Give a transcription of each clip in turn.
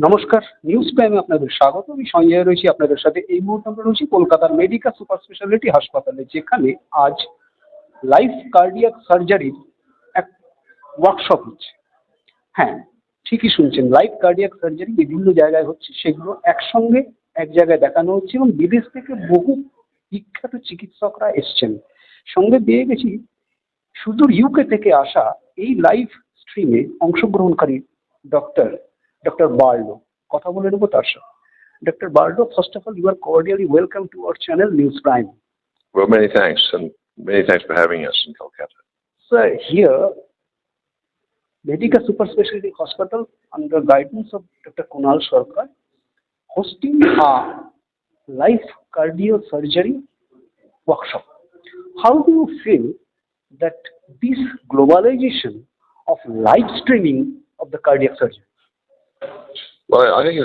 নমস্কার, নিউজ প্রাইমে আপনাদের স্বাগত। আমি সঞ্জয় রয়েছি আপনাদের সাথে। এই মুহূর্তে আমরা রয়েছি কলকাতার মেডিকা সুপার স্পেশালিটি হাসপাতালে, যেখানে আজ লাইফ কার্ডিয়াক সার্জারির এক ওয়ার্কশপ হচ্ছে। হ্যাঁ, ঠিকই শুনছেন, লাইফ কার্ডিয়াক সার্জারি বিভিন্ন জায়গায় হচ্ছে, সেগুলো একসঙ্গে এক জায়গায় দেখানো হচ্ছে এবং বিদেশ থেকে বহু বিখ্যাত চিকিৎসকরা এসছেন। সঙ্গে পেয়ে গেছি সুদূর ইউকে থেকে আসা এই লাইভ স্ট্রিমে অংশগ্রহণকারী ডক্টর বার্লো। কথা বলে নেবো তার সাথে। Doctor Barlow, first of all, you are cordially welcome to our channel News Prime. Well, many thanks, and many thanks for having us in Kolkata. Sir, here, Medica Super Specialty Hospital, under guidance of Dr. Kunal Sarkar, hosting a life cardiosurgery workshop. How do you feel that this globalization of live streaming of the cardiac surgery? Well, I think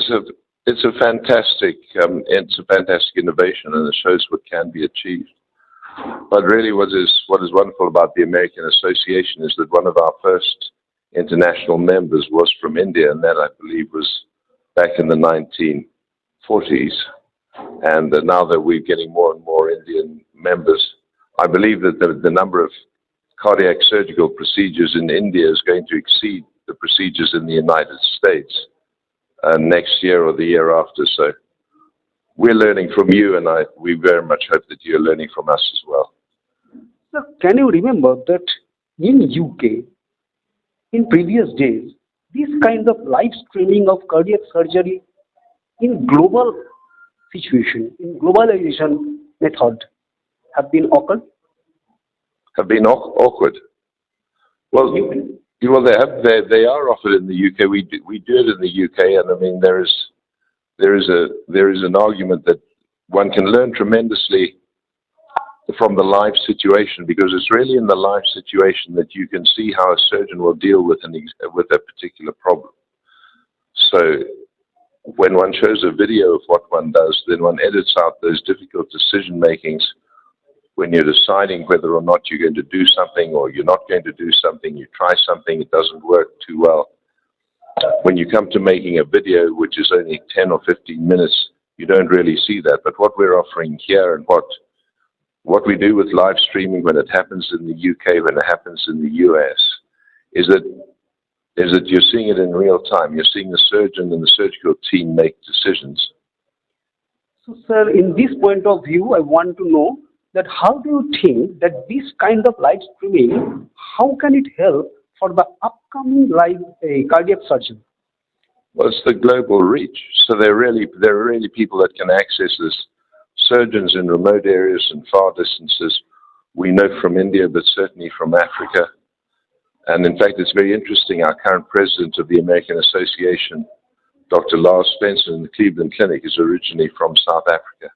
it's a fantastic innovation, and it shows what can be achieved. But really, what is wonderful about the American Association is that one of our first international members was from India, and that, I believe, was back in the 1940s. And now that we're getting more and more Indian members, I believe that the number of cardiac surgical procedures in India is going to exceed the procedures in the United States next year or the year after. So we're learning from you, and we very much hope that you're learning from us as well. Sir, can you remember that in UK, in previous days, this kind of live streaming of cardiac surgery in global situation, in globalization method, have been occurred? Have been awkward? Well, they are offered in the UK. We do it in the UK, and I mean there is an argument that one can learn tremendously from the live situation, because it's really in the live situation that you can see how a surgeon will deal with a particular problem. So when one shows a video of what one does, then one edits out those difficult decision makings. When you're deciding whether or not you're going to do something or you're not going to do something, you try something, it doesn't work too well. When you come to making a video, which is only 10 or 15 minutes, you don't really see that. But what we're offering here, and what we do with live streaming when it happens in the UK, when it happens in the US, is that you're seeing it in real time. You're seeing the surgeon and the surgical team make decisions. So, sir, in this point of view, I want to know that how do you think that this kind of live streaming, how can it help for the upcoming live cardiac surgeon? Well, it's the global reach. So there are really people that can access this. Surgeons in remote areas and far distances. We know from India, but certainly from Africa. And in fact, it's very interesting. Our current president of the American Association, Dr. Lars Spencer in the Cleveland Clinic, is originally from South Africa.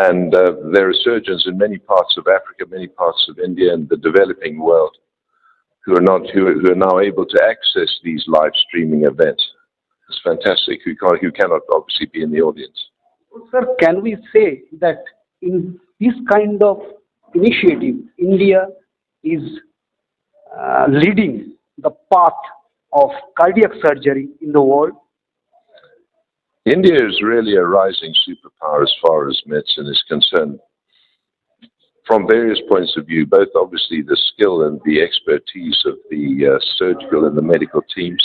And there are surgeons in many parts of Africa, many parts of India, and the developing world who are now able to access these live streaming events. It's fantastic. Who cannot obviously be in the audience. Sir, can we say that in this kind of initiative, India is leading the path of cardiac surgery in the world? India is really a rising superpower as far as medicine is concerned, from various points of view, both obviously the skill and the expertise of the surgical and the medical teams,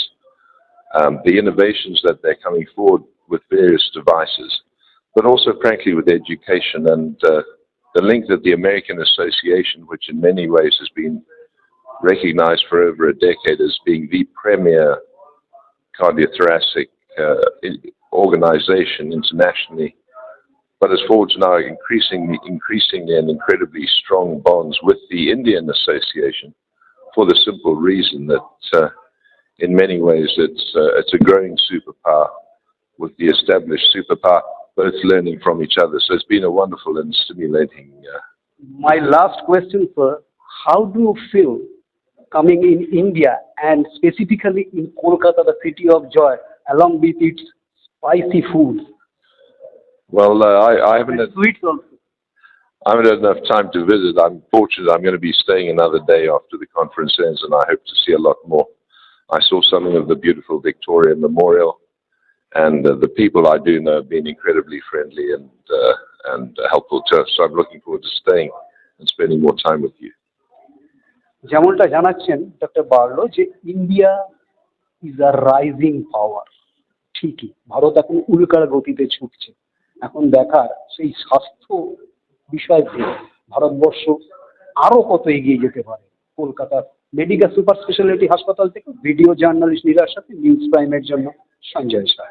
the innovations that they're coming forward with various devices, but also, frankly, with education and the link that the American Association, which in many ways has been recognized for over a decade as being the premier cardiothoracic organization internationally, but has forged now increasingly and incredibly strong bonds with the Indian Association, for the simple reason that in many ways it's a growing superpower, with the established superpower both learning from each other. So it's been a wonderful and stimulating. My last question, sir, how do you feel coming in India and specifically in Kolkata, the city of joy, along with its spicy food? Well, I haven't had sweets also. I haven't had enough time to visit. I'm fortunate. I'm going to be staying another day after the conference ends, and I hope to see a lot more. I saw something of the beautiful Victoria Memorial. and the people I do know have been incredibly friendly and helpful to us. So I'm looking forward to staying and spending more time with you. যেমনটা জানাচ্ছেন doctor Barlow যে India is a rising পাওয়ার, ঠিকই ভারত এখন উল্কার গতিতে ছুটছে। এখন দেখার সেই স্বাস্থ্য বিষয়তে ভারতবর্ষ আরো কত এগিয়ে যেতে পারে। কলকাতার মেডিকেল সুপার স্পেশালিটি হাসপাতাল থেকে ভিডিও জার্নালিস্ট নীরার সাথে নিউজ প্রাইমের জন্য সঞ্জয় শাহ।